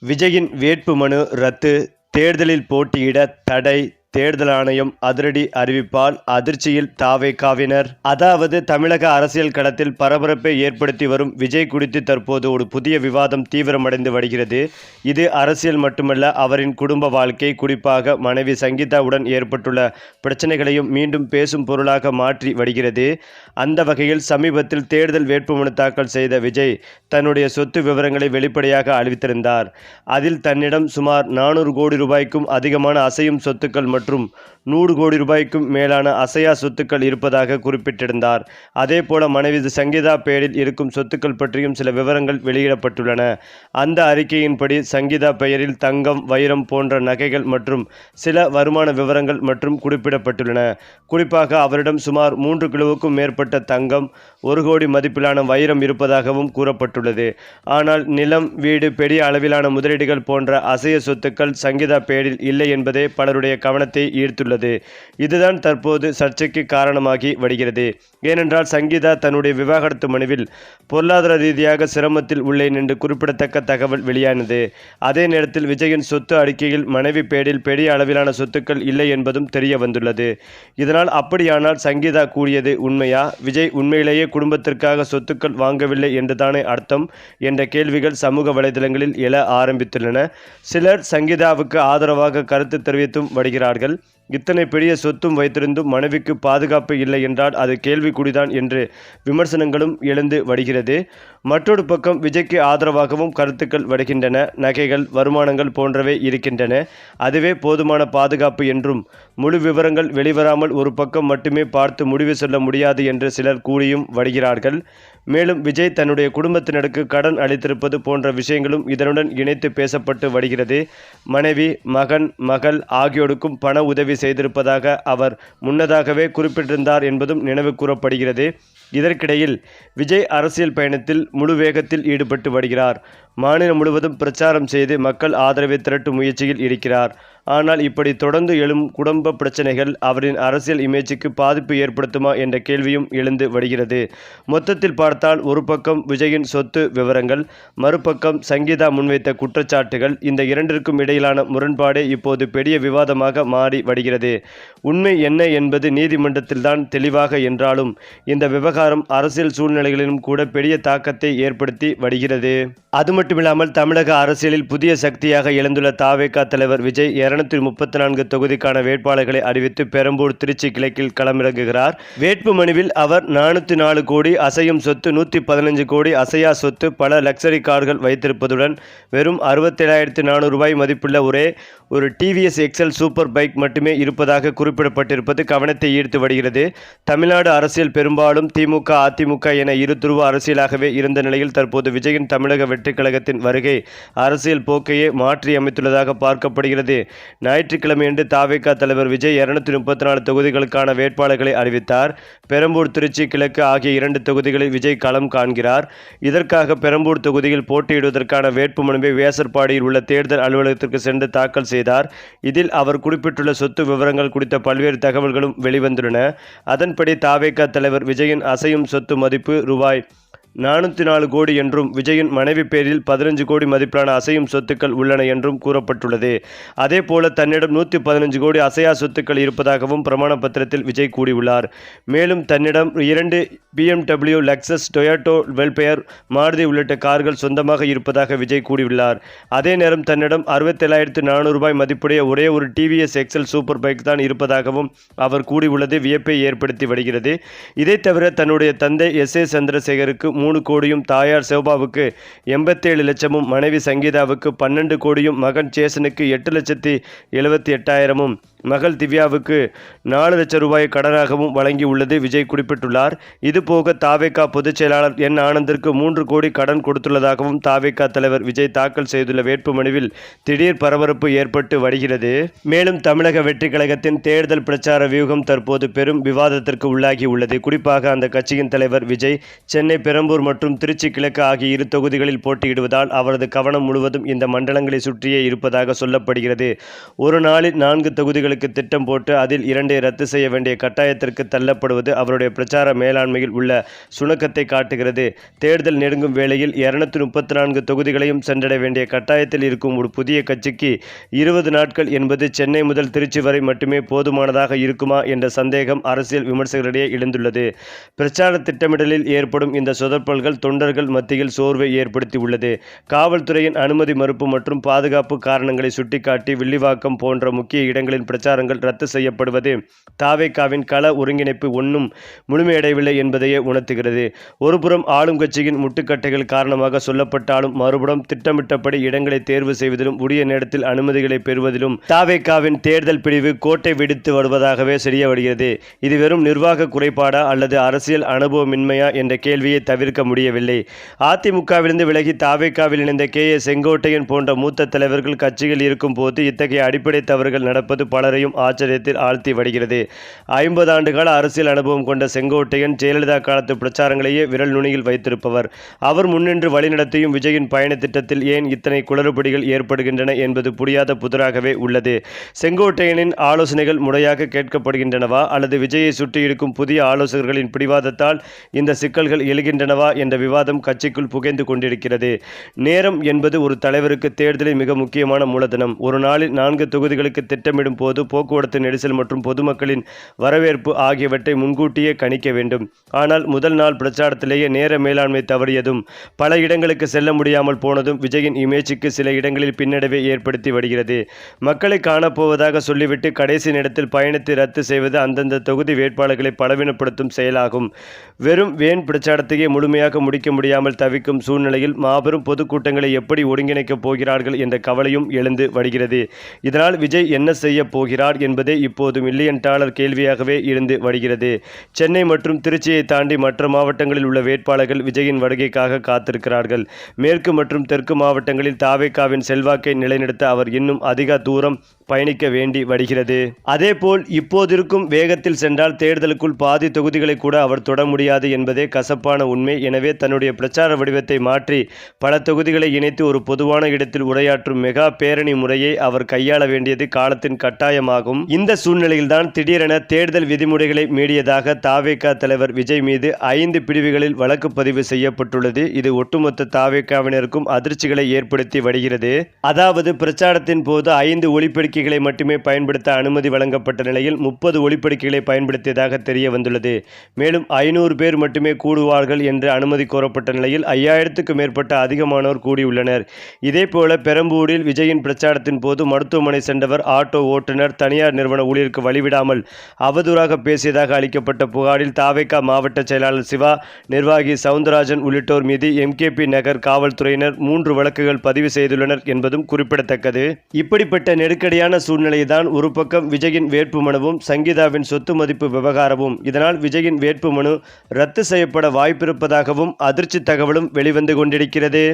விஜயின் வேட்புமனு ரத்து, தேர்தலில் போட்டியிட தடை, தேர்தல் ஆணையம் அதிரடி அறிவிப்பால் அதிர்ச்சியில் தாவேகாவினர். அதாவது தமிழக அரசியல் களத்தில் பரபரப்பை ஏற்படுத்தி வரும் விஜய் குறித்து தற்போது ஒரு புதிய விவாதம் தீவிரமடைந்து வருகிறது. இது அரசியல் மட்டுமல்ல, அவரின் குடும்ப வாழ்க்கை, குறிப்பாக மனைவி சங்கீதாவுடன் ஏற்பட்டுள்ள பிரச்சனைகளையும் மீண்டும் பேசும் பொருளாக மாற்றி வருகிறது. அந்த வகையில் சமீபத்தில் தேர்தல் வேட்புமனு தாக்கல் செய்த விஜய் தன்னுடைய சொத்து விவரங்களை வெளிப்படையாக அறிவித்திருந்தார். அதில் தன்னிடம் சுமார் 400 கோடி ரூபாய்க்கும் அதிகமான அசையும் சொத்துக்கள் மற்றும் 100 கோடி ரூபாய்க்கும் மேலான அசையா சொத்துக்கள் இருப்பதாக குறிப்பிட்டிருந்தார். அதேபோல மனைவி சங்கீதா பெயரில் இருக்கும் சொத்துக்கள் பற்றியும் சில விவரங்கள் வெளியிடப்பட்டுள்ளன. அந்த அறிக்கையின்படி சங்கீதா பெயரில் தங்கம், வைரம் போன்ற நகைகள் மற்றும் சில வருமான விவரங்கள் மற்றும் குறிப்பிடப்பட்டுள்ளன. குறிப்பாக அவரிடம் சுமார் 3 கிலோவுக்கும் மேற்பட்ட தங்கம், 1 கோடி மதிப்பிலான வைரம் இருப்பதாகவும் கூறப்பட்டுள்ளது. ஆனால் நிலம், வீடு, பெரிய அளவிலான முதலீடுகள் போன்ற அசைய சொத்துக்கள் சங்கீதா பெயரில் இல்லை என்பதே பலருடைய கவனத்தை ஈர்த்துள்ளது. இதுதான் தற்போது சர்ச்சைக்கு காரணமாகி வருகிறது. ஏனென்றால் சங்கீதா தன்னுடைய விவாகரத்து மனுவில் பொருளாதார ரீதியாக சிரமத்தில் உள்ளேன் என்று குறிப்பிடத்தக்க தகவல் வெளியானது. அதே நேரத்தில் விஜயின் சொத்து அறிக்கையில் மனைவி பெயரில் பெரிய அளவிலான சொத்துக்கள் இல்லை என்பதும் தெரிய வந்துள்ளது. இதனால் அப்படியானால் சங்கீதா கூறியது உண்மையா? விஜய் உண்மையிலேயே குடும்பத்திற்காக சொத்துக்கள் வாங்கவில்லை என்றுதானே அர்த்தம் என்ற கேள்விகள் சமூக வலைதளங்களில் எழ ஆரம்பித்துள்ளன. சிலர் சங்கீதாவுக்கு ஆதரவாக கருத்து தெரிவித்தும் வருகிறார்கள். இத்தனை பெரிய சொத்தும் வைத்திருந்தும் மனைவிக்கு பாதுகாப்பு இல்லை என்றால் அது கேள்விக்குறிதான் என்று விமர்சனங்களும் எழுந்து வருகிறது. மற்றொரு பக்கம் விஜய்க்கு ஆதரவாகவும் கருத்துக்கள் வருகின்றன. நகைகள், வருமானங்கள் போன்றவை இருக்கின்றன, அதுவே போதுமான பாதுகாப்பு என்றும், முழு விவரங்கள் வெளிவராமல் ஒரு பக்கம் மட்டுமே பார்த்து முடிவு சொல்ல முடியாது என்று சிலர் கூறியும் வருகிறார்கள். மேலும் விஜய் தன்னுடைய குடும்பத்தினருக்கு கடன் அளித்திருப்பது போன்ற விஷயங்களும் இதனுடன் இணைத்து பேசப்பட்டு வருகிறது. மனைவி, மகன், மகள் ஆகியோருக்கும் பண உதவி செய்திருப்பதாக அவர் முன்னதாகவே குறிப்பிட்டிருந்தார் என்பதும் நினைவு கூறப்படுகிறது. இதற்கிடையில் விஜய் அரசியல் பயணத்தில் முழு வேகத்தில் ஈடுபட்டு வருகிறார். மாநிலம் முழுவதும் பிரச்சாரம் செய்து மக்கள் ஆதரவை திரட்டும் முயற்சியில் இருக்கிறார். ஆனால் இப்படி தொடர்ந்து எழும் குடும்ப பிரச்சனைகள் அவரின் அரசியல் இமேஜுக்கு பாதிப்பு ஏற்படுத்துமா என்ற கேள்வியும் எழுந்து வருகிறது. மொத்தத்தில் பார்த்தால் ஒரு பக்கம் விஜயின் சொத்து விவரங்கள், மறுபக்கம் சங்கீதா முன்வைத்த குற்றச்சாட்டுகள், இந்த இரண்டிற்கும் இடையிலான முரண்பாடே இப்போது பெரிய விவாதமாக மாறி வருகிறது. உண்மை என்ன என்பது நீதிமன்றத்தில்தான் தெளிவாக என்றாலும் இந்த விவகாரம் அரசியல் சூழ்நிலைகளிலும் கூட பெரிய தாக்கத்தை ஏற்படுத்தி வருகிறது. அது மட்டுமில்லாமல் தமிழக அரசியலில் புதிய சக்தியாக எழுந்துள்ள தாவேகா தலைவர் விஜய் 234 தொகுதிக்கான வேட்பாளர்களை அறிவித்து பெரம்பூர், திருச்சி கிழக்கில் களமிறங்குகிறார். வேட்பு மனுவில் அவர் 404 கோடி அசையும் சொத்து, 115 கோடி அசையா சொத்து, பல லக்ஸரி கார்கள் வைத்திருப்பதுடன் வெறும் 67,400 ரூபாய் மதிப்புள்ள ஒரே ஒரு டிவிஎஸ் எக்ஸல் சூப்பர் பைக் மட்டுமே இருப்பதாக குறிப்பிடப்பட்டிருப்பது கவனத்தை ஈர்த்து வருகிறது. தமிழ்நாடு அரசியல் பெரும்பாலும் திமுக, அதிமுக என இரு துருவ அரசியலாகவே இருந்த நிலையில் தற்போது விஜயின் தமிழக வெற்றிக் கழகத்தின் வருகை அரசியல் போக்கையே மாற்றி அமைத்துள்ளதாக பார்க்கப்படுகிறது. ஞாயிற்றுக்கிழமையன்று தாவேகா தலைவர் விஜய் 234 தொகுதிகளுக்கான வேட்பாளர்களை அறிவித்தார். பெரம்பூர், திருச்சி கிழக்கு ஆகிய 2 தொகுதிகளில் விஜய் களம் காண்கிறார். இதற்காக பெரம்பூர் தொகுதியில் போட்டியிடுவதற்கான வேட்புமனுவை வேசர்பாடியில் உள்ள தேர்தல் அலுவலகத்திற்கு சென்று தாக்கல் செய்தார். இதில் அவர் குறிப்பிட்டுள்ள சொத்து விவரங்கள் குறித்த பல்வேறு தகவல்களும் வெளிவந்துள்ளன. அதன்படி தாவேகா தலைவர் விஜயின் அசையும் சொத்து மதிப்பு ரூபாய் 404 கோடி என்றும், விஜயின் மனைவி பேரில் 15 கோடி மதிப்பிலான அசையும் சொத்துக்கள் உள்ளன என்றும் கூறப்பட்டுள்ளது. அதேபோல தன்னிடம் 115 கோடி அசையா சொத்துக்கள் இருப்பதாகவும் பிரமாண பத்திரத்தில் விஜய் கூறியுள்ளார். மேலும் தன்னிடம் 2 BMW, லக்ஸஸ், டொயோட்டோ வெல்ஃபேர், மாருதி உள்ளிட்ட கார்கள் சொந்தமாக இருப்பதாக விஜய் கூறியுள்ளார். அதே நேரம் தன்னிடம் 67,400 ரூபாய் மதிப்புடைய ஒரே ஒரு டிவிஎஸ் எக்ஸல் சூப்பர் பைக் தான் இருப்பதாகவும் அவர் கூறியுள்ளது வியப்பை ஏற்படுத்தி வருகிறது. இதை தவிர தன்னுடைய தந்தை எஸ். ஏ. சந்திரசேகருக்கு 3 கோடியும், தாயார் சோபாவுக்கு 87 லட்சமும், மனைவி சங்கீதாவுக்கு 12 கோடியும், மகன் சேசனுக்கு 8,78,000 மகள் திவ்யாவுக்கு 4 லட்சம் ரூபாய் கடனாகவும் வழங்கியுள்ளது விஜய் குறிப்பிட்டுள்ளார். இதுபோக தாவேகா பொதுச் செயலாளர் என். ஆனந்திற்கு 3 கோடி கடன் கொடுத்துள்ளதாகவும் தாவேகா தலைவர் விஜய் தாக்கல் செய்துள்ள வேட்புமனுவில் திடீர் பரபரப்பு ஏற்பட்டு வருகிறது. மேலும் தமிழக வெற்றி கழகத்தின் தேர்தல் பிரச்சார வியூகம் தற்போது பெரும் விவாதத்திற்கு உள்ளாகி உள்ளது. குறிப்பாக அந்த கட்சியின் தலைவர் விஜய் சென்னை, பெரம்பூர் மற்றும் திருச்சி கிழக்கு ஆகிய 2 தொகுதிகளில் போட்டியிடுவதால் அவரது கவனம் முழுவதும் இந்த மண்டலங்களை சுற்றியே இருப்பதாக சொல்லப்படுகிறது. ஒரு நாளில் 4 தொகுதிகளுக்கு தொகுதிகளுக்கு திட்டம் போட்டு அதில் 2ஐ ரத்து செய்ய வேண்டிய கட்டாயத்திற்கு தள்ளப்படுவது அவருடைய பிரச்சார மேலாண்மையில் உள்ள சுணக்கத்தை காட்டுகிறது. தேர்தல் நெருங்கும் வேளையில் 234 தொகுதிகளையும் சென்றடைய வேண்டிய கட்டாயத்தில் இருக்கும் ஒரு புதிய கட்சிக்கு 20 நாட்கள் என்பது சென்னை முதல் திருச்சி வரை மட்டுமே போதுமானதாக இருக்குமா என்ற சந்தேகம் அரசியல் விமர்சகர்களிடையே எழுந்துள்ளது. பிரச்சார திட்டமிடலில் ஏற்படும் இந்த சொதப்பல்கள் தொண்டர்கள் மத்தியில் சோர்வை ஏற்படுத்தி உள்ளது. காவல்துறையின் அனுமதி மறுப்பு மற்றும் பாதுகாப்பு காரணங்களை சுட்டிக்காட்டி வில்லிவாக்கம் போன்ற முக்கிய இடங்களின் பிரச்சாரங்கள் ரத்து செய்யப்படுவது தாவேகாவின் கள ஒருங்கிணைப்பு ஒன்றும் முழுமையடையவில்லை என்பதையே உணர்த்துகிறது. ஒருபுறம் ஆளும் கட்சியின் முட்டுக்கட்டைகள் காரணமாக சொல்லப்பட்டாலும் மறுபுறம் திட்டமிட்டபடி இடங்களை தேர்வு செய்வதிலும் உரிய நேரத்தில் அனுமதிகளை பெறுவதிலும் தாவேகாவின் தேர்தல் பிரிவு கோட்டை விடுத்து வருவதாகவே தெரிய வருகிறது. இது வெறும் நிர்வாக குறைபாடா அல்லது அரசியல் அனுபவமின்மையா என்ற கேள்வியை தவிர்க்க முடியவில்லை. அதிமுகவிலிருந்து விலகி தாவேகாவில் இணைந்த கே.ஏ. செங்கோட்டையன் போன்ற மூத்த தலைவர்கள் கட்சியில் இருக்கும் போது இத்தகைய அடிப்படை தவறுகள் நடப்பது பலரையும் ஆச்சரியத்தில் ஆழ்த்தி வருகிறது. 50 ஆண்டுகால அரசியல் அனுபவம் கொண்ட செங்கோட்டையன் ஜெயலலிதா காலத்து பிரச்சாரங்களையே விரல் நுனியில் வைத்திருப்பவர். அவர் முன்னின்று வழிநடத்தியும் விஜயின் பயண திட்டத்தில் ஏன் இத்தனை குளறுபடிகள் ஏற்படுகின்றன என்பது புரியாத புதிராகவே உள்ளது. செங்கோட்டையனின் ஆலோசனைகள் முறையாக கேட்கப்படுகின்றனவா அல்லது விஜயை சுற்றி இருக்கும் புதிய ஆலோசகர்களின் பிடிவாதத்தால் இந்த சிக்கல்கள் எழுகின்றனவா என்ற விவாதம் கட்சிக்குள் புகைந்து கொண்டிருக்கிறது. நேரம் என்பது ஒரு தலைவருக்கு தேர்தலில் மிக முக்கியமான மூலதனம். ஒரு நாளில் 4 தொகுதிகளுக்கு திட்டமிடும் போது போக்குவரத்து நெரிசல் மற்றும் பொதுமக்களின் வரவேற்பு ஆகியவற்றை முன்கூட்டியே கணிக்க வேண்டும். ஆனால் முதல் நாள் பிரச்சாரத்திலேயே நேர மேலாண்மை தவறியதும் பல இடங்களுக்கு செல்ல முடியாமல் போனதும் விஜயின் இமேஜுக்கு சில இடங்களில் பின்னடைவை ஏற்படுத்தி வருகிறது. மக்களை காணப்போவதாக சொல்லிவிட்டு கடைசி நேரத்தில் பயணத்தை ரத்து செய்வது அந்தந்த தொகுதி வேட்பாளர்களை பலவீனப்படுத்தும் செயலாகும். வெறும் வேன் பிரச்சாரத்தையே முழுமையாக முடிக்க முடியாமல் தவிக்கும் சூழ்நிலையில் மாபெரும் பொதுக்கூட்டங்களை எப்படி ஒருங்கிணைக்கப் போகிறார்கள் என்ற கவலையும் எழுந்து வருகிறது. இதனால் விஜய் என்ன செய்ய போகிறார் என்பதே இப்போது மில்லியன் டாலர் கேள்வியாகவே இருந்து வருகிறது. சென்னை மற்றும் திருச்சியை தாண்டி மற்ற மாவட்டங்களில் உள்ள வேட்பாளர்கள் விஜயின் வருகைக்காக காத்திருக்கிறார்கள். மேற்கு மற்றும் தெற்கு மாவட்டங்களில் தாவேகாவின் செல்வாக்கை நிலைநிறுத்த அவர் இன்னும் அதிக தூரம் பயணிக்க வேண்டி வருகிறது. அதேபோல் இப்போதிருக்கும் வேகத்தில் சென்றால் தேர்தலுக்குள் பாதி தொகுதிகளை கூட அவர் தொட முடியாது என்பதே கசப்பான உண்மை. எனவே தன்னுடைய பிரச்சார வடிவத்தை மாற்றி பல தொகுதிகளை இணைத்து ஒரு பொதுவான இடத்தில் உரையாற்றும் மெகா பேரணி முறையை அவர் கையாள வேண்டியது காலத்தின் கட்டாயமாகும். இந்த சூழ்நிலையில்தான் திடீரென தேர்தல் விதிமுறைகளை மீறியதாக தாவேகா தலைவர் விஜய் மீது 5 பிரிவுகளில் வழக்கு பதிவு செய்யப்பட்டுள்ளது. இது ஒட்டுமொத்த தாவேகாவினருக்கும் அதிர்ச்சிகளை ஏற்படுத்தி வருகிறது. அதாவது பிரச்சாரத்தின் போது 5 ஒலிபெருக்கிகளை மட்டுமே பயன்படுத்த அனுமதி வழங்கப்பட்ட நிலையில் 30 ஒலிபெருக்கிகளை பயன்படுத்தியதாக தெரிய வந்துள்ளது. மேலும் 500 பேர் மட்டுமே கூடுவார்கள் என்று அனுமதி கோரப்பட்ட நிலையில் 5000க்கும் மேற்பட்ட அதிகமானோர் கூடியுள்ளனர். இதேபோல பெரம்பூரில் விஜயின் பிரச்சாரத்தின் போது மருத்துவமனை சென்றவர் ஆட்டோ ஓட்டுநர் தனியார் நிறுவன ஊழியருக்கு வழிவிடாமல் அவதூறாக பேசியதாக அளிக்கப்பட்ட புகாரில் தாவேகா மாவட்ட செயலாளர் சிவா, நிர்வாகி சவுந்தரராஜன் உள்ளிட்டோர் மீது எம்கேபி நகர் காவல்துறையினர் 3 வழக்குகள் பதிவு செய்துள்ளனர் என்பதும் குறிப்பிடத்தக்கது. இப்படிப்பட்ட நெருக்கடியான சூழ்நிலைதான் ஒரு பக்கம் விஜயின் வேட்புமனுவும் சங்கீதாவின் சொத்து மதிப்பு விவகாரமும். இதனால் விஜயின் வேட்புமனு ரத்து செய்யப்பட வாய்ப்பிருப்பதாகவும் அதிர்ச்சி தகவலும் வெளிவந்து கொண்டிருக்கிறது.